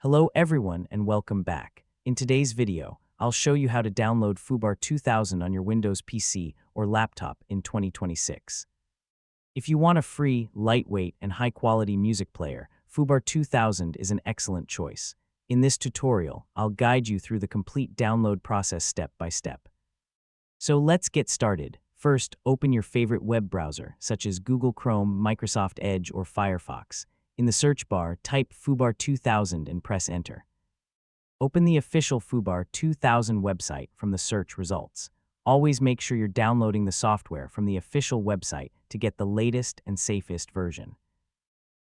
Hello everyone and welcome back. In today's video, I'll show you how to download foobar2000 on your Windows PC or laptop in 2026. If you want a free, lightweight, and high-quality music player, foobar2000 is an excellent choice. In this tutorial, I'll guide you through the complete download process step by step. So let's get started. First, open your favorite web browser, such as Google Chrome, Microsoft Edge, or Firefox. In the search bar, type foobar2000 and press enter. Open the official foobar2000 website from the search results. Always make sure you're downloading the software from the official website to get the latest and safest version.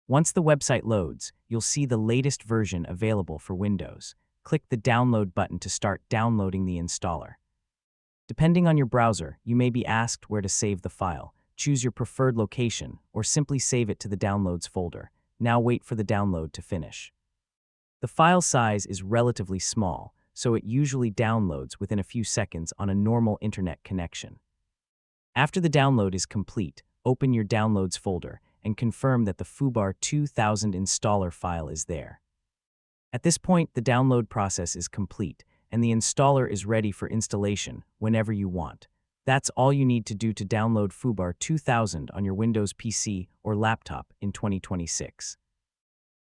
Once the website loads, you'll see the latest version available for Windows. Click the download button to start downloading the installer. Depending on your browser, you may be asked where to save the file. Choose your preferred location or simply save it to the downloads folder. Now wait for the download to finish. The file size is relatively small, so it usually downloads within a few seconds on a normal internet connection. After the download is complete, open your downloads folder and confirm that the foobar2000 installer file is there. At this point, the download process is complete, and the installer is ready for installation whenever you want. That's all you need to do to download foobar2000 on your Windows PC or laptop in 2026.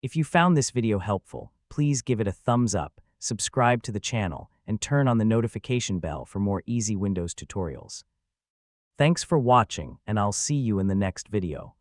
If you found this video helpful, please give it a thumbs up, subscribe to the channel, and turn on the notification bell for more easy Windows tutorials. Thanks for watching, and I'll see you in the next video.